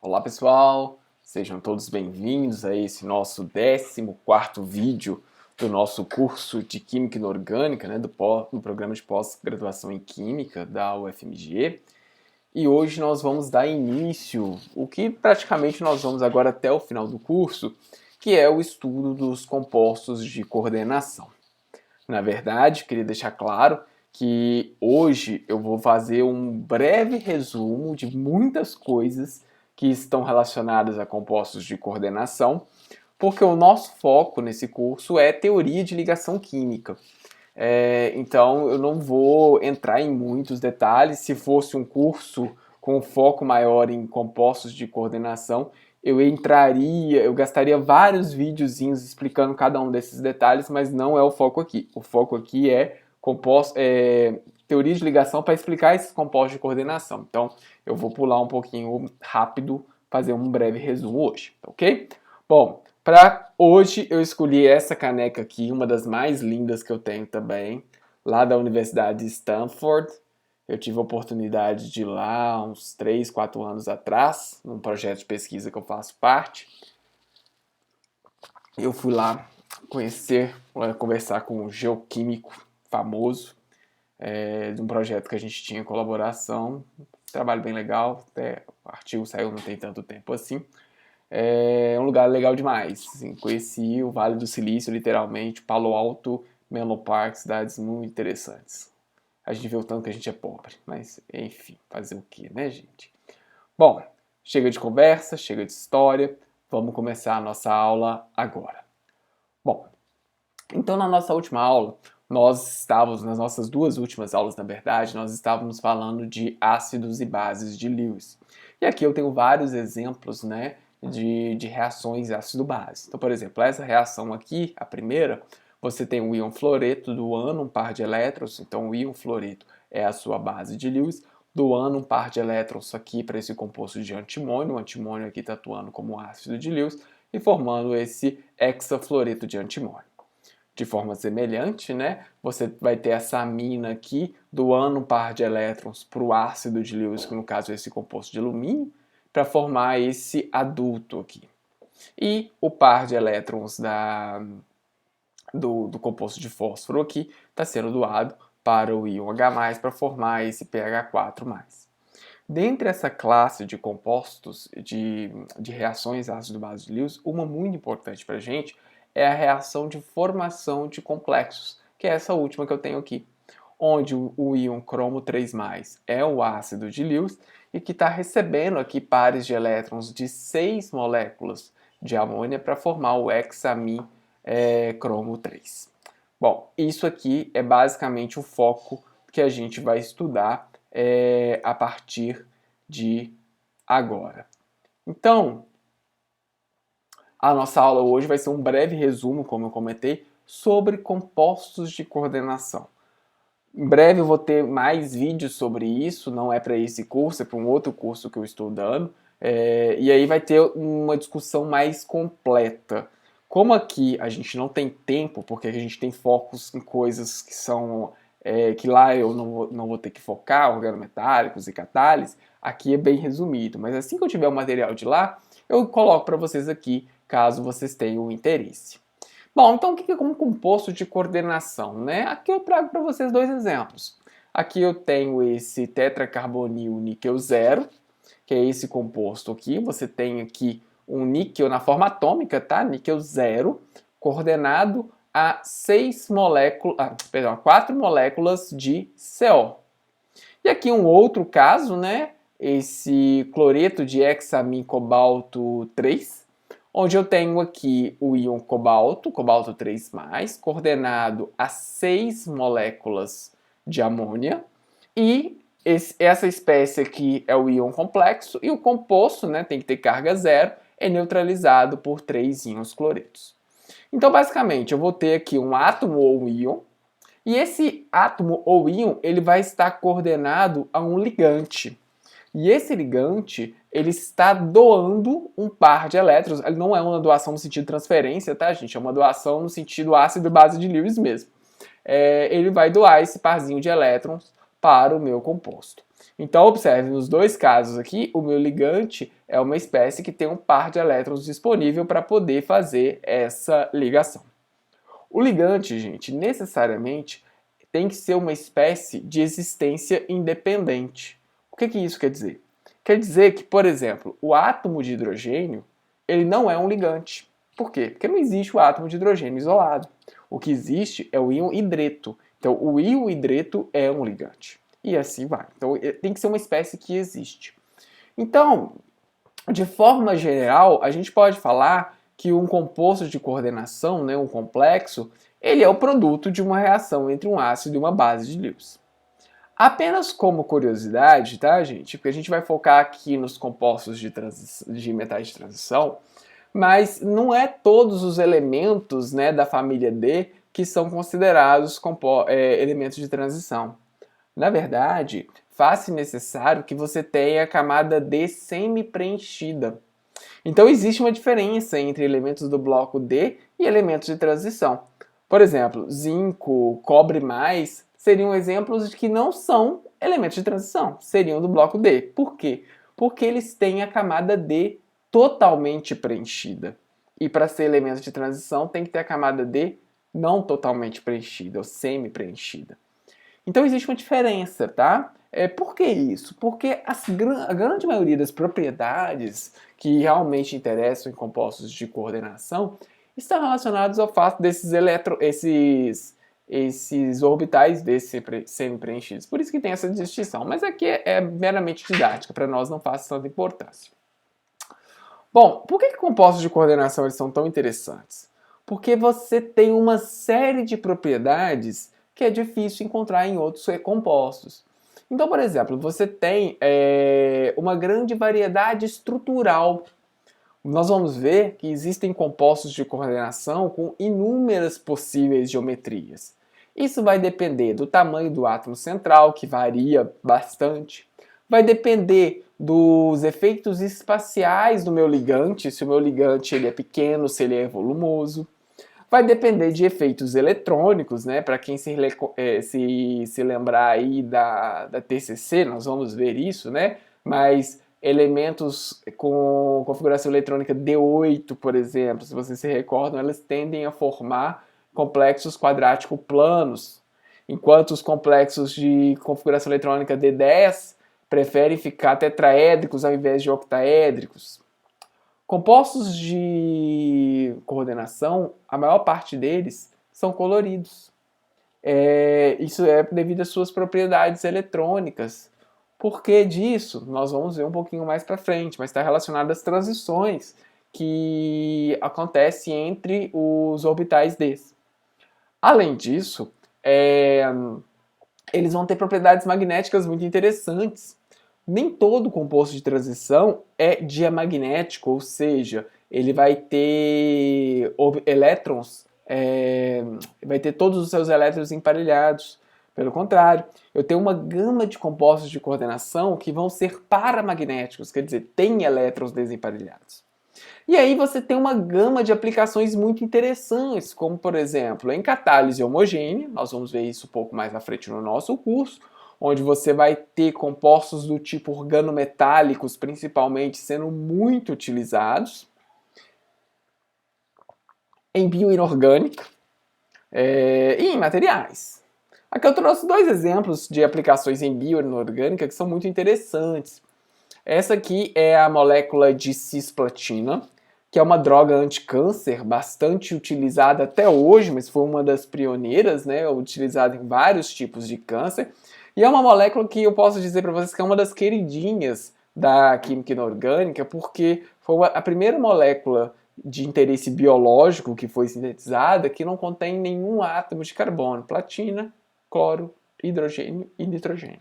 Olá pessoal, sejam todos bem-vindos a esse nosso 14º vídeo do nosso curso de Química Inorgânica, do programa de pós-graduação em Química da UFMG. E hoje nós vamos dar início, o que praticamente nós vamos agora até o final do curso, que é o estudo dos compostos de coordenação. Na verdade, queria deixar claro que hoje eu vou fazer um breve resumo de muitas coisas que estão relacionadas a compostos de coordenação, porque o nosso foco nesse curso é teoria de ligação química. Então eu não vou entrar em muitos detalhes. Se fosse um curso com foco maior em compostos de coordenação, eu gastaria vários videozinhos explicando cada um desses detalhes, mas não é o foco aqui. O foco aqui é teoria de ligação para explicar esses compostos de coordenação. Então, eu vou pular um pouquinho rápido, fazer um breve resumo hoje, ok? Bom, para hoje eu escolhi essa caneca aqui, uma das mais lindas que eu tenho também, lá da Universidade de Stanford. Eu tive a oportunidade de ir lá uns 3, 4 anos atrás, num projeto de pesquisa que eu faço parte. Eu fui lá conversar com um geoquímico famoso, de um projeto que a gente tinha colaboração, trabalho bem legal, até o artigo saiu não tem tanto tempo assim. É um lugar legal demais, assim, conheci o Vale do Silício, literalmente, Palo Alto, Menlo Park, cidades muito interessantes. A gente vê o tanto que a gente é pobre, mas enfim, fazer o que, né, gente? Bom, chega de conversa, chega de história, vamos começar a nossa aula agora. Bom, então na nossa última aula, nas nossas duas últimas aulas, na verdade, nós estávamos falando de ácidos e bases de Lewis. E aqui eu tenho vários exemplos, de reações ácido-base. Então, por exemplo, essa reação aqui, a primeira, você tem o íon fluoreto doando um par de elétrons, então o íon fluoreto é a sua base de Lewis, doando um par de elétrons aqui para esse composto de antimônio, o antimônio aqui está atuando como ácido de Lewis e formando esse hexafluoreto de antimônio. De forma semelhante, você vai ter essa amina aqui doando um par de elétrons para o ácido de Lewis, que no caso é esse composto de alumínio, para formar esse adulto aqui. E o par de elétrons do composto de fósforo aqui está sendo doado para o íon H+, para formar esse pH4+. Dentre essa classe de compostos de reações ácido-base de Lewis, uma muito importante para a gente é a reação de formação de complexos, que é essa última que eu tenho aqui, onde o íon cromo 3+ é o ácido de Lewis e que está recebendo aqui pares de elétrons de 6 moléculas de amônia para formar o hexamim cromo 3. Bom, isso aqui é basicamente o foco que a gente vai estudar a partir de agora. Então, a nossa aula hoje vai ser um breve resumo, como eu comentei, sobre compostos de coordenação. Em breve eu vou ter mais vídeos sobre isso, não é para esse curso, é para um outro curso que eu estou dando, e aí vai ter uma discussão mais completa. Como aqui a gente não tem tempo, porque a gente tem focos em coisas que são que lá eu não vou ter que focar, organometálicos e catálises, aqui é bem resumido, mas assim que eu tiver o material de lá, eu coloco para vocês aqui, caso vocês tenham interesse. Bom, então o que é um composto de coordenação, Aqui eu trago para vocês dois exemplos. Aqui eu tenho esse tetracarbonil níquel 0, que é esse composto aqui. Você tem aqui um níquel na forma atômica, tá? Níquel 0, coordenado a 4 moléculas de CO. E aqui um outro caso, Esse cloreto de hexamin cobalto 3, onde eu tenho aqui o íon cobalto 3+, coordenado a 6 moléculas de amônia, e essa espécie aqui é o íon complexo, e o composto, tem que ter carga zero, é neutralizado por 3 íons cloretos. Então, basicamente, eu vou ter aqui um átomo ou um íon, e esse átomo ou íon ele vai estar coordenado a um ligante. E esse ligante, ele está doando um par de elétrons. Ele não é uma doação no sentido transferência, tá, gente? É uma doação no sentido ácido base de Lewis mesmo. Ele vai doar esse parzinho de elétrons para o meu composto. Então, observe, nos dois casos aqui, o meu ligante é uma espécie que tem um par de elétrons disponível para poder fazer essa ligação. O ligante, gente, necessariamente tem que ser uma espécie de existência independente. O que isso quer dizer? Quer dizer que, por exemplo, o átomo de hidrogênio, ele não é um ligante. Por quê? Porque não existe o átomo de hidrogênio isolado. O que existe é o íon hidreto. Então, o íon hidreto é um ligante. E assim vai. Então, tem que ser uma espécie que existe. Então, de forma geral, a gente pode falar que um composto de coordenação, né, um complexo, ele é o produto de uma reação entre um ácido e uma base de Lewis. Apenas como curiosidade, tá, gente? Porque a gente vai focar aqui nos compostos de metais de transição, mas não é todos os elementos, né, da família D que são considerados elementos de transição. Na verdade, faz-se necessário que você tenha a camada D semi-preenchida. Então existe uma diferença entre elementos do bloco D e elementos de transição. Por exemplo, zinco, cobre+, seriam exemplos de que não são elementos de transição, seriam do bloco D. Por quê? Porque eles têm a camada D totalmente preenchida. E para ser elementos de transição tem que ter a camada D não totalmente preenchida, ou semi-preenchida. Então existe uma diferença, tá? Por que isso? Porque a grande maioria das propriedades que realmente interessam em compostos de coordenação estão relacionados ao fato desses esses orbitais semi-preenchidos. Por isso que tem essa distinção. Mas aqui é meramente didática, para nós não faz tanta importância. Bom, por que compostos de coordenação eles são tão interessantes? Porque você tem uma série de propriedades que é difícil encontrar em outros compostos. Então, por exemplo, você tem uma grande variedade estrutural. Nós vamos ver que existem compostos de coordenação com inúmeras possíveis geometrias. Isso vai depender do tamanho do átomo central, que varia bastante. Vai depender dos efeitos espaciais do meu ligante, se o meu ligante ele é pequeno, se ele é volumoso. Vai depender de efeitos eletrônicos, né? Para quem se lembrar aí da TCC, nós vamos ver isso, né? Mas elementos com configuração eletrônica D8, por exemplo, se vocês se recordam, elas tendem a formar complexos quadrático planos, enquanto os complexos de configuração eletrônica D10 preferem ficar tetraédricos ao invés de octaédricos. Compostos de coordenação, a maior parte deles são coloridos. Isso é devido às suas propriedades eletrônicas. Por que disso? Nós vamos ver um pouquinho mais para frente, mas está relacionado às transições que acontecem entre os orbitais Ds. Além disso, eles vão ter propriedades magnéticas muito interessantes. Nem todo composto de transição é diamagnético, ou seja, ele vai ter elétrons, vai ter todos os seus elétrons emparelhados. Pelo contrário, eu tenho uma gama de compostos de coordenação que vão ser paramagnéticos, quer dizer, tem elétrons desemparelhados. E aí você tem uma gama de aplicações muito interessantes, como por exemplo, em catálise homogênea, nós vamos ver isso um pouco mais à frente no nosso curso, onde você vai ter compostos do tipo organometálicos, principalmente, sendo muito utilizados. Em bioinorgânica e em materiais. Aqui eu trouxe dois exemplos de aplicações em bioinorgânica que são muito interessantes. Essa aqui é a molécula de cisplatina, que é uma droga anticâncer bastante utilizada até hoje, mas foi uma das pioneiras, né, utilizada em vários tipos de câncer. E é uma molécula que eu posso dizer para vocês que é uma das queridinhas da química inorgânica, porque foi a primeira molécula de interesse biológico que foi sintetizada que não contém nenhum átomo de carbono, platina, cloro, hidrogênio e nitrogênio.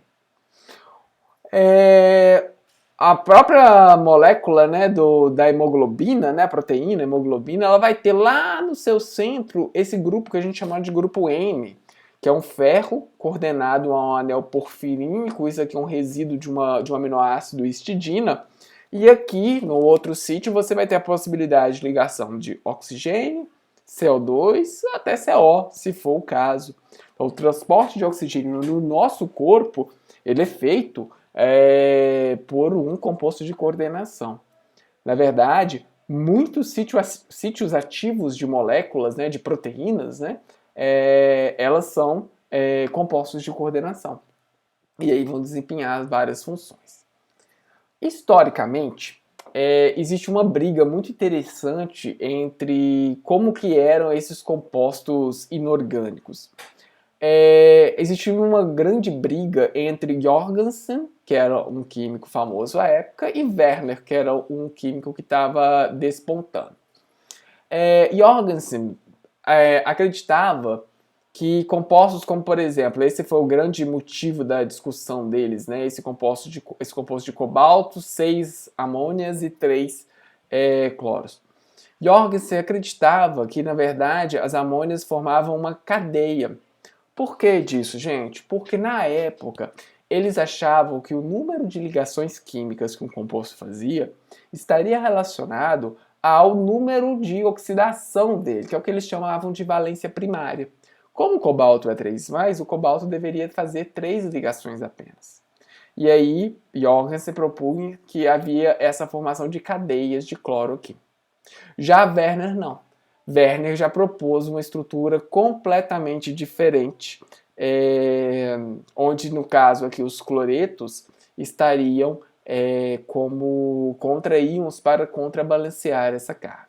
A própria molécula, né, da hemoglobina, né, a proteína, a hemoglobina, ela vai ter lá no seu centro esse grupo que a gente chama de grupo M, que é um ferro coordenado a um anel porfirínico, isso aqui é um resíduo de um aminoácido histidina, e aqui, no outro sítio, você vai ter a possibilidade de ligação de oxigênio, CO2, até CO, se for o caso. Então, o transporte de oxigênio no nosso corpo, ele é feito por um composto de coordenação. Na verdade, muitos sítios ativos de moléculas, né, de proteínas, né, elas são compostos de coordenação. E aí vão desempenhar várias funções. Historicamente, existe uma briga muito interessante entre como que eram esses compostos inorgânicos. Existia uma grande briga entre Jorgensen, que era um químico famoso à época, e Werner, que era um químico que estava despontando. Jorgensen acreditava que compostos como, por exemplo, esse foi o grande motivo da discussão deles, né? Esse composto de cobalto, 6 amônias e 3 cloros. Jorgensen acreditava que, na verdade, as amônias formavam uma cadeia. Por que disso, gente? Porque na época eles achavam que o número de ligações químicas que um composto fazia estaria relacionado ao número de oxidação dele, que é o que eles chamavam de valência primária. Como o cobalto é 3+, o cobalto deveria fazer 3 ligações apenas. E aí, Jorgensen propunha que havia essa formação de cadeias de cloro aqui. Já Werner não. Werner já propôs uma estrutura completamente diferente, onde, no caso aqui, os cloretos estariam como contra-íons para contrabalancear essa carga.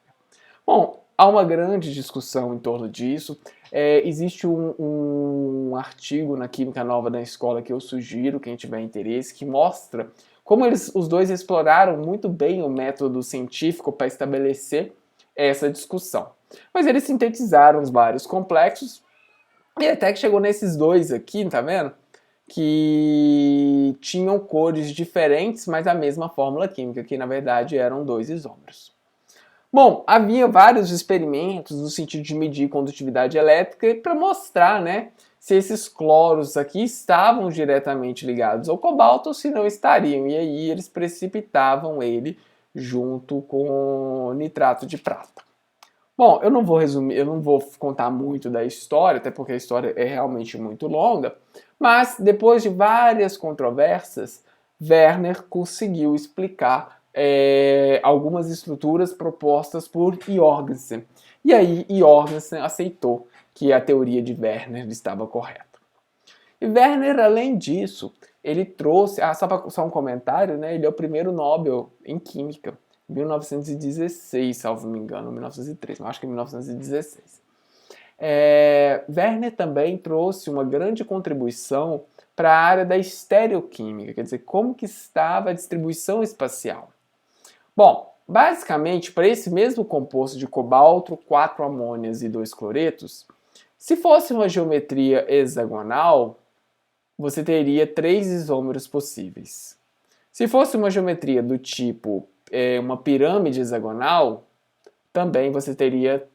Bom, há uma grande discussão em torno disso. Existe um artigo na Química Nova da Escola que eu sugiro, quem tiver interesse, que mostra como os dois exploraram muito bem o método científico para estabelecer essa discussão. Mas eles sintetizaram os vários complexos e até que chegou nesses dois aqui, tá vendo? Que tinham cores diferentes, mas a mesma fórmula química, que na verdade eram 2 isômeros. Bom, havia vários experimentos no sentido de medir condutividade elétrica para mostrar, né, se esses cloros aqui estavam diretamente ligados ao cobalto ou se não estariam. E aí eles precipitavam ele junto com nitrato de prata. Bom, eu não vou resumir, eu não vou contar muito da história, até porque a história é realmente muito longa, mas depois de várias controvérsias, Werner conseguiu explicar algumas estruturas propostas por Jorgensen. E aí Jorgensen aceitou que a teoria de Werner estava correta. E Werner, além disso, ele trouxe, só um comentário, né? Ele é o primeiro Nobel em Química, 1916, salvo me engano, 1903, mas acho que é 1916. Werner também trouxe uma grande contribuição para a área da estereoquímica, quer dizer, como que estava a distribuição espacial. Bom, basicamente, para esse mesmo composto de cobalto, 4 amônias e 2 cloretos, se fosse uma geometria hexagonal, você teria 3 isômeros possíveis. Se fosse uma geometria do tipo uma pirâmide hexagonal, também você teria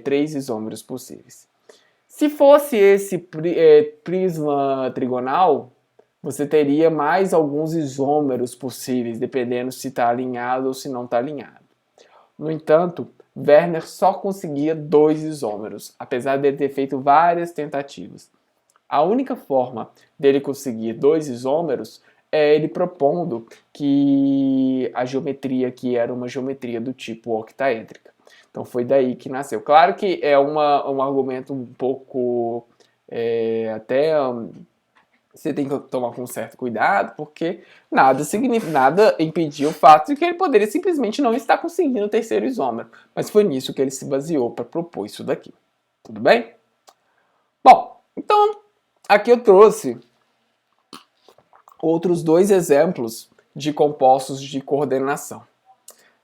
3 isômeros possíveis. Se fosse esse prisma trigonal, você teria mais alguns isômeros possíveis, dependendo se está alinhado ou se não está alinhado. No entanto, Werner só conseguia 2 isômeros, apesar de ele ter feito várias tentativas. A única forma dele conseguir 2 isômeros é ele propondo que a geometria aqui era uma geometria do tipo octaédrica. Então foi daí que nasceu. Claro que é um argumento um pouco você tem que tomar com certo cuidado, porque nada impedia o fato de que ele poderia simplesmente não estar conseguindo o terceiro isômero. Mas foi nisso que ele se baseou para propor isso daqui. Tudo bem? Bom, então aqui eu trouxe outros 2 exemplos de compostos de coordenação.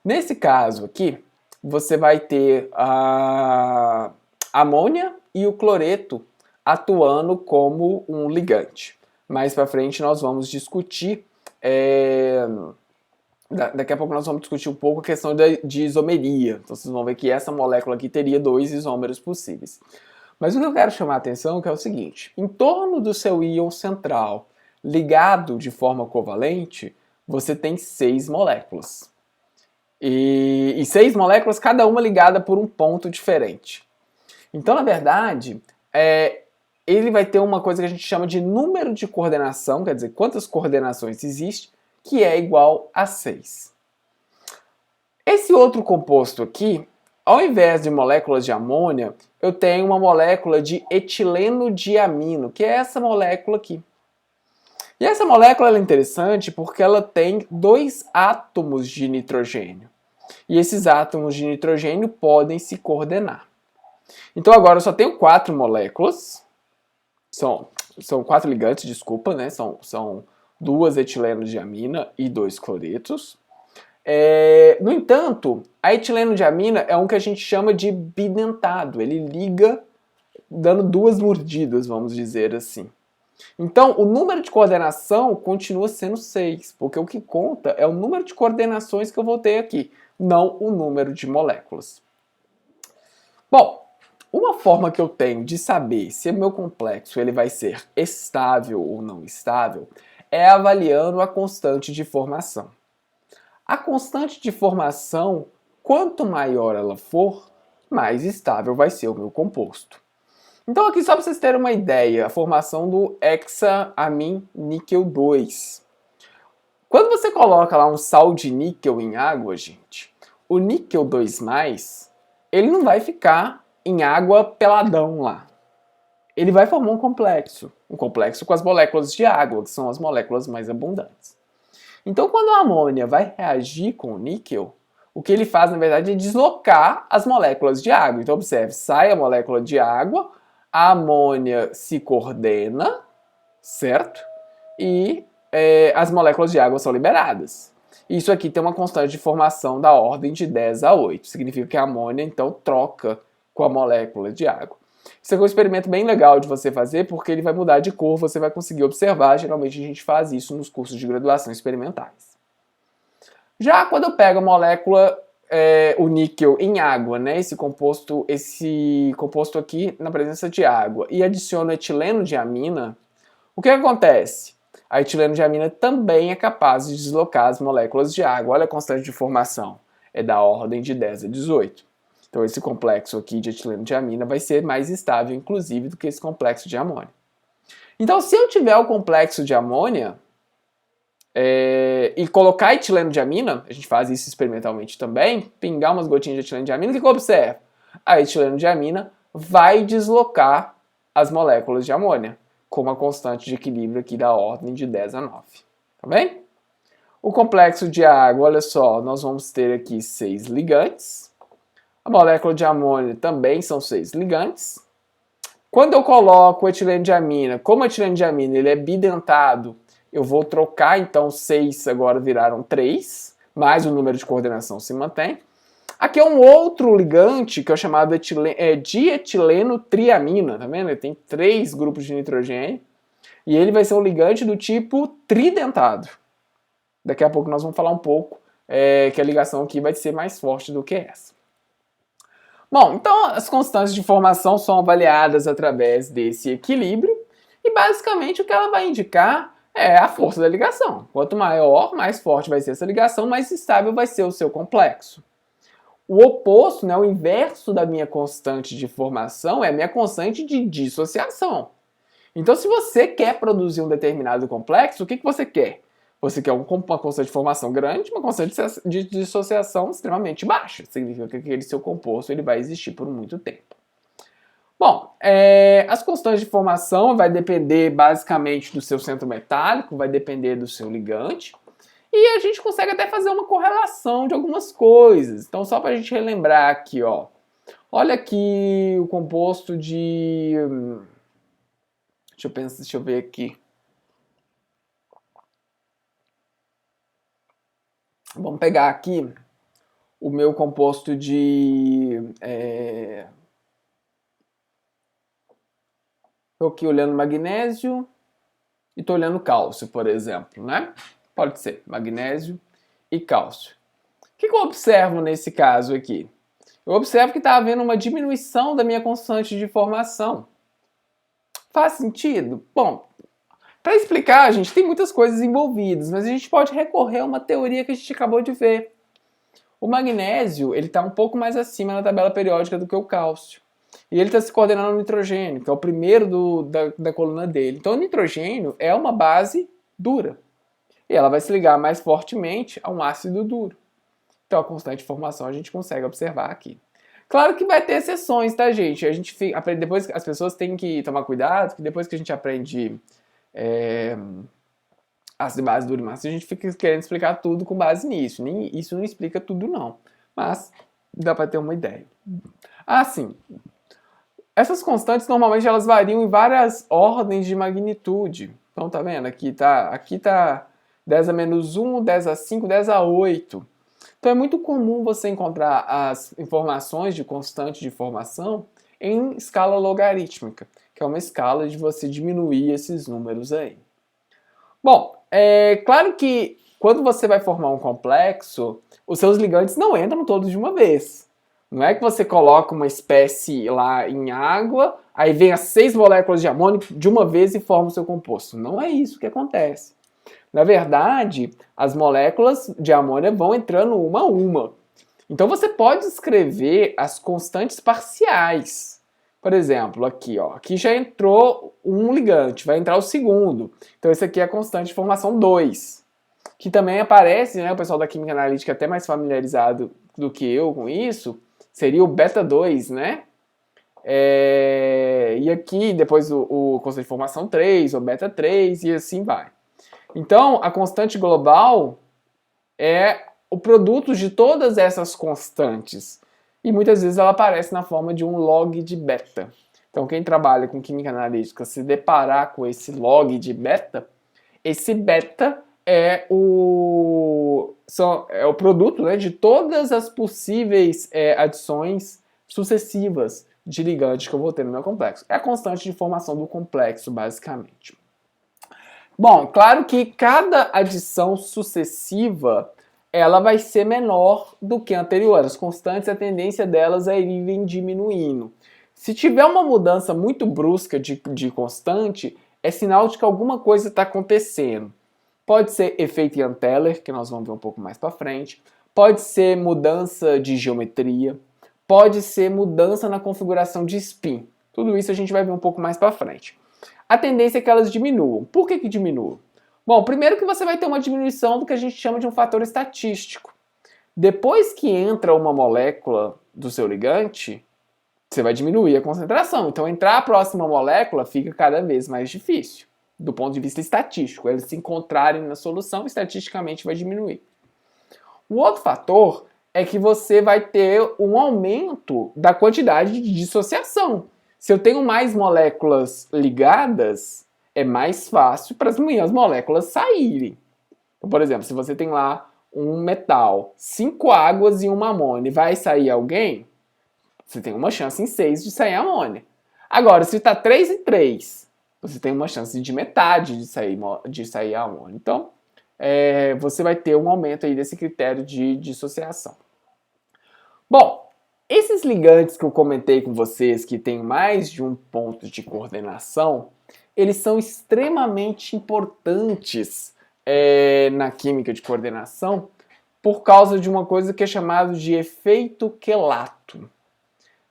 Nesse caso aqui, você vai ter a amônia e o cloreto atuando como um ligante. Mais para frente nós vamos discutir, daqui a pouco nós vamos discutir um pouco a questão de isomeria. Então vocês vão ver que essa molécula aqui teria 2 isômeros possíveis. Mas o que eu quero chamar a atenção é o seguinte: em torno do seu íon central ligado de forma covalente, você tem 6 moléculas. E 6 moléculas, cada uma ligada por um ponto diferente. Então, na verdade, ele vai ter uma coisa que a gente chama de número de coordenação, quer dizer, quantas coordenações existe, que é igual a 6. Esse outro composto aqui, ao invés de moléculas de amônia, eu tenho uma molécula de etileno diamino, que é essa molécula aqui. E essa molécula é interessante porque ela tem 2 átomos de nitrogênio. E esses átomos de nitrogênio podem se coordenar. Então agora eu só tenho 4 moléculas. São 4 ligantes, desculpa, né? São 2 etileno-diamina e 2 cloretos. No entanto, a etileno-diamina é um que a gente chama de bidentado. Ele liga dando 2 mordidas, vamos dizer assim. Então, o número de coordenação continua sendo 6, porque o que conta é o número de coordenações que eu vou ter aqui, não o número de moléculas. Bom, uma forma que eu tenho de saber se o meu complexo ele vai ser estável ou não estável é avaliando a constante de formação. A constante de formação, quanto maior ela for, mais estável vai ser o meu composto. Então aqui só para vocês terem uma ideia, a formação do hexaamin níquel 2. Quando você coloca lá um sal de níquel em água, gente, o níquel 2+, ele não vai ficar em água peladão lá. Ele vai formar um complexo com as moléculas de água, que são as moléculas mais abundantes. Então quando a amônia vai reagir com o níquel, o que ele faz na verdade é deslocar as moléculas de água. Então observe, sai a molécula de água, a amônia se coordena, certo? E as moléculas de água são liberadas. Isso aqui tem uma constante de formação da ordem de 10 a 8. Significa que a amônia, então, troca com a molécula de água. Isso é um experimento bem legal de você fazer, porque ele vai mudar de cor, você vai conseguir observar. Geralmente a gente faz isso nos cursos de graduação experimentais. Já quando eu pego a molécula, o níquel em água, né, esse composto aqui na presença de água, e adiciono etileno-diamina, o que acontece? A etileno-diamina também é capaz de deslocar as moléculas de água. Olha a constante de formação, é da ordem de 10 a 18. Então esse complexo aqui de etileno-diamina vai ser mais estável, inclusive, do que esse complexo de amônia. Então se eu tiver o complexo de amônia, e colocar etileno-diamina, a gente faz isso experimentalmente também, pingar umas gotinhas de etileno-diamina, o que eu observo? A etileno-diamina vai deslocar as moléculas de amônia, com uma constante de equilíbrio aqui da ordem de 10 a 9. Tá bem? O complexo de água, olha só, nós vamos ter aqui 6 ligantes. A molécula de amônia também são 6 ligantes. Quando eu coloco o etileno-diamina, como o etileno-diamina ele é bidentado, eu vou trocar, então 6 agora viraram 3, mas o número de coordenação se mantém. Aqui é um outro ligante que é chamado dietileno-triamina, tá vendo? Ele tem 3 grupos de nitrogênio e ele vai ser um ligante do tipo tridentado. Daqui a pouco nós vamos falar um pouco que a ligação aqui vai ser mais forte do que essa. Bom, então as constantes de formação são avaliadas através desse equilíbrio e basicamente o que ela vai indicar é a força da ligação. Quanto maior, mais forte vai ser essa ligação, mais estável vai ser o seu complexo. O oposto, né, o inverso da minha constante de formação é a minha constante de dissociação. Então, se você quer produzir um determinado complexo, o que você quer? Você quer uma constante de formação grande, uma constante de dissociação extremamente baixa. Significa que aquele seu composto ele vai existir por muito tempo. Bom, as constantes de formação vai depender basicamente do seu centro metálico, vai depender do seu ligante. E a gente consegue até fazer uma correlação de algumas coisas. Então, só para a gente relembrar aqui, ó. Olha aqui o composto de... Deixa eu ver aqui. Vamos pegar aqui o meu composto de... Estou aqui olhando magnésio e estou olhando cálcio, por exemplo, né? Pode ser magnésio e cálcio. O que eu observo nesse caso aqui? Eu observo que está havendo uma diminuição da minha constante de formação. Faz sentido? Bom, para explicar, gente, tem muitas coisas envolvidas, mas a gente pode recorrer a uma teoria que a gente acabou de ver. O magnésio ele está um pouco mais acima na tabela periódica do que o cálcio. e ele está se coordenando ao nitrogênio, que é o primeiro da coluna dele. Então o nitrogênio é uma base dura, e ela vai se ligar mais fortemente a um ácido duro. Então a constante de formação a gente consegue observar aqui. Claro que vai ter exceções, tá, gente? Depois as pessoas têm que tomar cuidado, que depois que a gente aprende ácido, base, duro e massa, a gente fica querendo explicar tudo com base nisso. Nem, isso não explica tudo, não. Mas dá para ter uma ideia. Sim. Essas constantes, normalmente, elas variam em várias ordens de magnitude. Então, tá vendo? Aqui tá 10 a menos 1, 10 a 5, 10 a 8. Então, é muito comum você encontrar as informações de constante de formação em escala logarítmica, que é uma escala de você diminuir esses números aí. Bom, é claro que quando você vai formar um complexo, os seus ligantes não entram todos de uma vez. Não é que você coloca uma espécie lá em água, aí vem as 6 moléculas de amônio de uma vez e forma o seu composto. Não é isso que acontece. Na verdade, as moléculas de amônia vão entrando uma a uma. Então você pode escrever as constantes parciais. Por exemplo, aqui, ó, aqui já entrou um ligante, vai entrar o segundo. Então esse aqui é a constante de formação 2, que também aparece, né, o pessoal da química analítica é até mais familiarizado do que eu com isso, seria o beta 2, né? E aqui depois o constante de formação 3, o beta 3 e assim vai. Então, a constante global é o produto de todas essas constantes. E muitas vezes ela aparece na forma de um log de beta. Então, quem trabalha com química analítica se deparar com esse log de beta, esse beta é o produto, né, de todas as possíveis adições sucessivas de ligantes que eu vou ter no meu complexo. É a constante de formação do complexo, basicamente. Bom, claro que cada adição sucessiva ela vai ser menor do que a anterior. As constantes, a tendência delas é irem diminuindo. Se tiver uma mudança muito brusca de constante, é sinal de que alguma coisa está acontecendo. Pode ser efeito Ian-Teller, que nós vamos ver um pouco mais para frente. Pode ser mudança de geometria. Pode ser mudança na configuração de spin. Tudo isso a gente vai ver um pouco mais para frente. A tendência é que elas diminuam. Por que diminuam? Bom, primeiro que você vai ter uma diminuição do que a gente chama de um fator estatístico. Depois que entra uma molécula do seu ligante, você vai diminuir a concentração. Então, entrar a próxima molécula fica cada vez mais difícil, do ponto de vista estatístico. Eles se encontrarem na solução, estatisticamente vai diminuir. Um outro fator é que você vai ter um aumento da quantidade de dissociação. Se eu tenho mais moléculas ligadas, é mais fácil para as minhas moléculas saírem. Então, por exemplo, se você tem lá um metal, 5 águas e uma amônia, vai sair alguém? Você tem uma chance em 6 de sair amônia. Agora, se está 3 e 3, você tem uma chance de metade de sair amônia. Então, você vai ter um aumento aí desse critério de dissociação. Bom, esses ligantes que eu comentei com vocês, que tem mais de um ponto de coordenação, eles são extremamente importantes na química de coordenação por causa de uma coisa que é chamada de efeito quelato.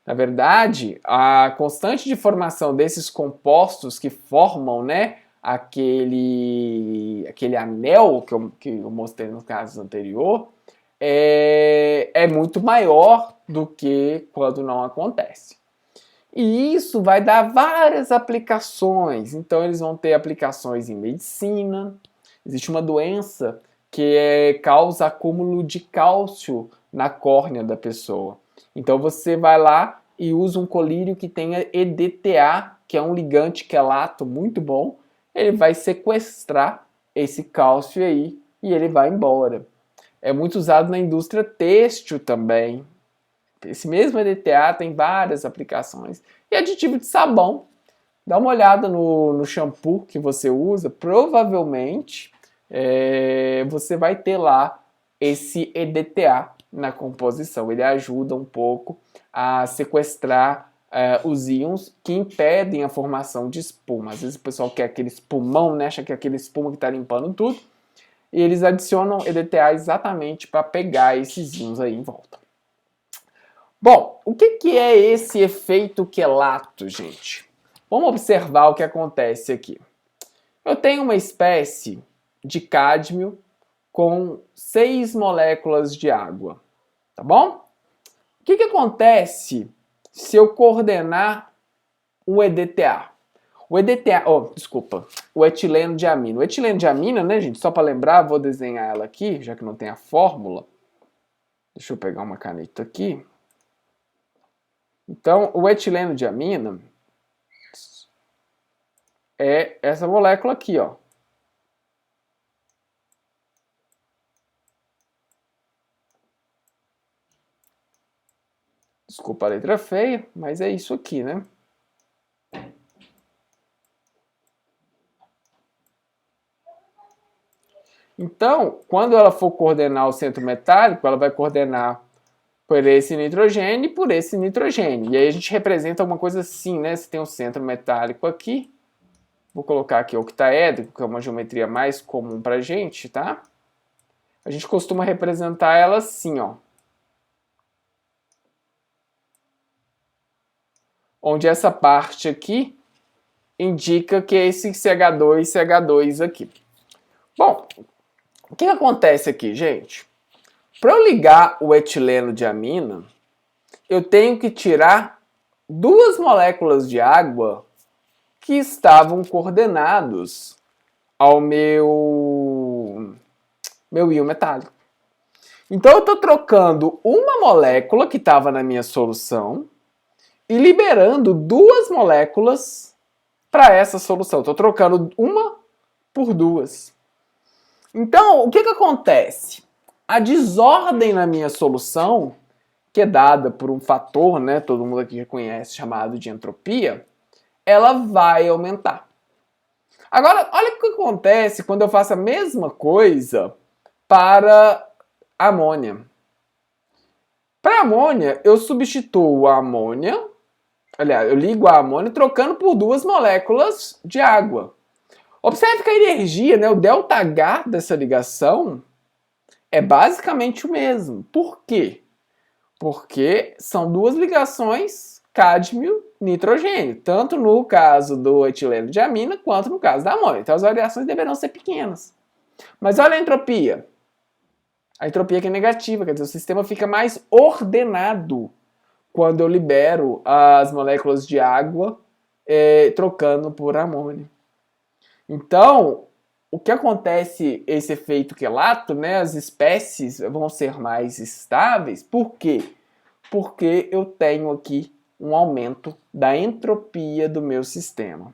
Na verdade, a constante de formação desses compostos que formam, né, aquele anel que eu mostrei no caso anterior, é muito maior do que quando não acontece. E isso vai dar várias aplicações. Então, eles vão ter aplicações em medicina. Existe uma doença que causa acúmulo de cálcio na córnea da pessoa. Então, você vai lá e usa um colírio que tenha EDTA, que é um ligante quelato muito bom. Ele vai sequestrar esse cálcio aí e ele vai embora. É muito usado na indústria têxtil também. Esse mesmo EDTA tem várias aplicações. E aditivo de sabão. Dá uma olhada no shampoo que você usa. Provavelmente você vai ter lá esse EDTA na composição. Ele ajuda um pouco a sequestrar os íons que impedem a formação de espuma. Às vezes o pessoal quer aquele espumão, né? Acha que é aquele espuma que está limpando tudo. E eles adicionam EDTA exatamente para pegar esses íons aí em volta. Bom, o que é esse efeito quelato, gente? Vamos observar o que acontece aqui. Eu tenho uma espécie de cádmio com 6 moléculas de água, tá bom? O que acontece se eu coordenar o EDTA? O etileno de amina. O etileno de amina, né, gente? Só para lembrar, vou desenhar ela aqui, já que não tem a fórmula. Deixa eu pegar uma caneta aqui. Então, o etileno de amina é essa molécula aqui, ó. Desculpa a letra feia, mas é isso aqui, né? Então, quando ela for coordenar o centro metálico, ela vai coordenar por esse nitrogênio e por esse nitrogênio. E aí a gente representa alguma coisa assim, né? Você tem um centro metálico aqui. Vou colocar aqui octaédrico, que é uma geometria mais comum pra gente, tá? A gente costuma representar ela assim, ó. Onde essa parte aqui indica que é esse CH2 e CH2 aqui. Bom, o que acontece aqui, gente? Para eu ligar o etileno de amina, eu tenho que tirar 2 moléculas de água que estavam coordenados ao meu íon metálico. Então eu estou trocando uma molécula que estava na minha solução e liberando 2 moléculas para essa solução. Estou trocando uma por 2. Então, o que acontece? A desordem na minha solução, que é dada por um fator, né, todo mundo aqui já conhece, chamado de entropia, ela vai aumentar. Agora, olha o que acontece quando eu faço a mesma coisa para amônia. Para amônia, eu substituo a amônia, aliás, eu ligo a amônia trocando por 2 moléculas de água. Observe que a energia, né, o ΔH dessa ligação é basicamente o mesmo. Por quê? Porque são 2 ligações cádmio-nitrogênio, tanto no caso do etileno de amina quanto no caso da amônia. Então as variações deverão ser pequenas. Mas olha a entropia. A entropia que é negativa, quer dizer, o sistema fica mais ordenado quando eu libero as moléculas de água trocando por amônia. Então, o que acontece, esse efeito quelato, né, as espécies vão ser mais estáveis. Por quê? Porque eu tenho aqui um aumento da entropia do meu sistema.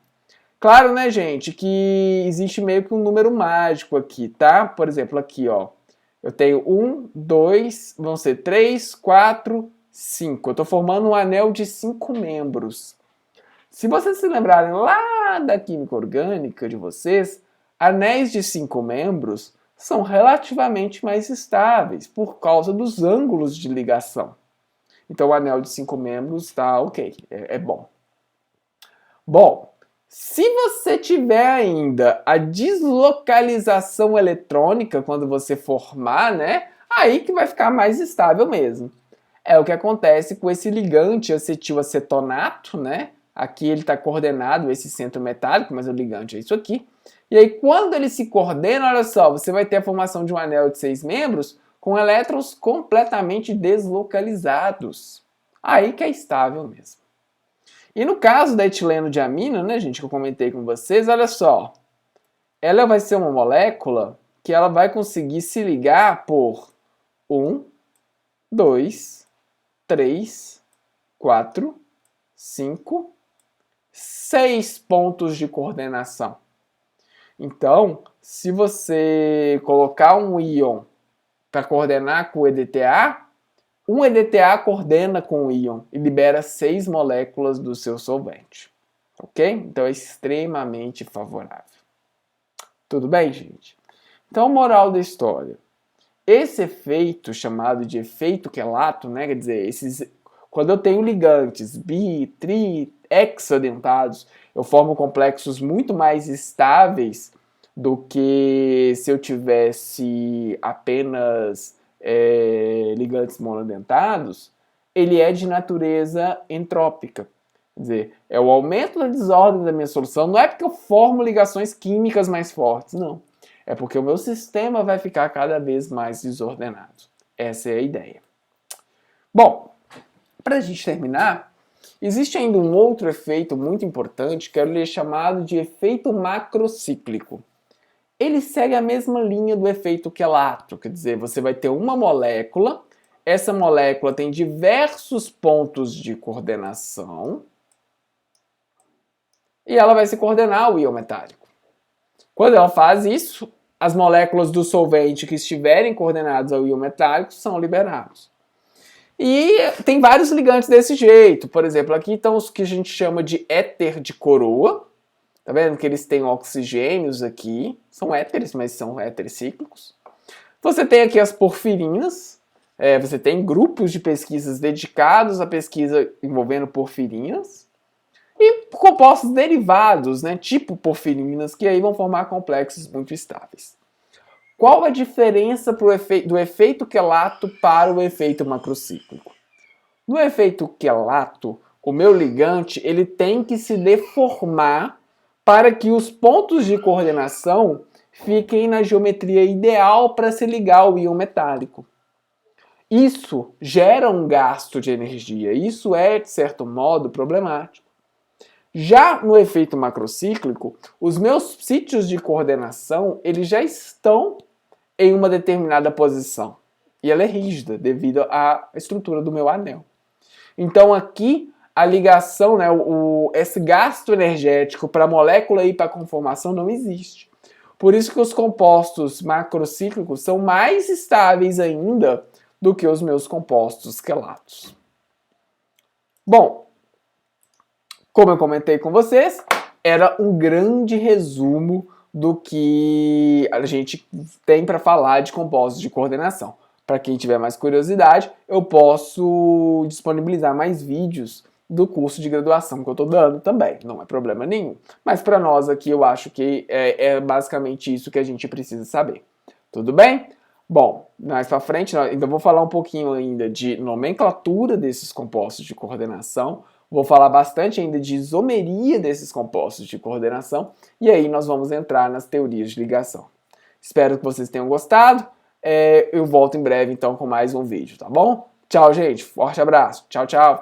Claro, né, gente, que existe meio que um número mágico aqui, tá? Por exemplo, aqui, ó, eu tenho 1, 2, vão ser 3, 4, 5. Eu estou formando um anel de 5 membros. Se vocês se lembrarem lá da química orgânica de vocês, anéis de 5 membros são relativamente mais estáveis por causa dos ângulos de ligação. Então o anel de 5 membros está ok, é bom. Bom, se você tiver ainda a deslocalização eletrônica quando você formar, né, aí que vai ficar mais estável mesmo. É o que acontece com esse ligante acetilacetonato, né? Aqui ele está coordenado, esse centro metálico, mas o ligante é isso aqui. E aí, quando ele se coordena, olha só, você vai ter a formação de um anel de 6 membros com elétrons completamente deslocalizados. Aí que é estável mesmo. E no caso da etileno de amina, né, gente, que eu comentei com vocês, olha só. Ela vai ser uma molécula que ela vai conseguir se ligar por 1, 2, 3, 4, 5, 6 pontos de coordenação. Então, se você colocar um íon para coordenar com o EDTA, um EDTA coordena com o íon e libera 6 moléculas do seu solvente. Ok? Então é extremamente favorável. Tudo bem, gente? Então, moral da história. Esse efeito chamado de efeito quelato, né? Quer dizer, quando eu tenho ligantes bi, tri, hexadentados, eu formo complexos muito mais estáveis do que se eu tivesse apenas ligantes monodentados. ele é de natureza entrópica. Quer dizer, é o aumento da desordem da minha solução. Não é porque eu formo ligações químicas mais fortes, não. É porque o meu sistema vai ficar cada vez mais desordenado. Essa é a ideia. Bom, para a gente terminar, existe ainda um outro efeito muito importante que é chamado de efeito macrocíclico. Ele segue a mesma linha do efeito quelato, quer dizer, você vai ter uma molécula, essa molécula tem diversos pontos de coordenação e ela vai se coordenar ao íon metálico. Quando ela faz isso, as moléculas do solvente que estiverem coordenadas ao íon metálico são liberados. E tem vários ligantes desse jeito. Por exemplo, aqui estão os que a gente chama de éter de coroa. Tá vendo que eles têm oxigênios aqui? São éteres, mas são éteres cíclicos. Você tem aqui as porfirinas. Você tem grupos de pesquisas dedicados à pesquisa envolvendo porfirinas. E compostos derivados, né, tipo porfirinas, que aí vão formar complexos muito estáveis. Qual a diferença do efeito quelato para o efeito macrocíclico? No efeito quelato, o meu ligante ele tem que se deformar para que os pontos de coordenação fiquem na geometria ideal para se ligar ao íon metálico. Isso gera um gasto de energia, isso é, de certo modo, problemático. Já no efeito macrocíclico, os meus sítios de coordenação eles já estão em uma determinada posição. E ela é rígida devido à estrutura do meu anel. Então aqui a ligação, né, esse gasto energético para a molécula ir para a conformação não existe. Por isso que os compostos macrocíclicos são mais estáveis ainda do que os meus compostos quelatos. Bom, como eu comentei com vocês, era um grande resumo do que a gente tem para falar de compostos de coordenação. Para quem tiver mais curiosidade, eu posso disponibilizar mais vídeos do curso de graduação que eu estou dando também, não é problema nenhum. Mas para nós aqui eu acho que é basicamente isso que a gente precisa saber. Tudo bem? Bom, mais para frente, ainda vou falar um pouquinho ainda de nomenclatura desses compostos de coordenação, vou falar bastante ainda de isomeria desses compostos de coordenação e aí nós vamos entrar nas teorias de ligação. Espero que vocês tenham gostado. Eu volto em breve então com mais um vídeo, tá bom? Tchau, gente. Forte abraço. Tchau, tchau.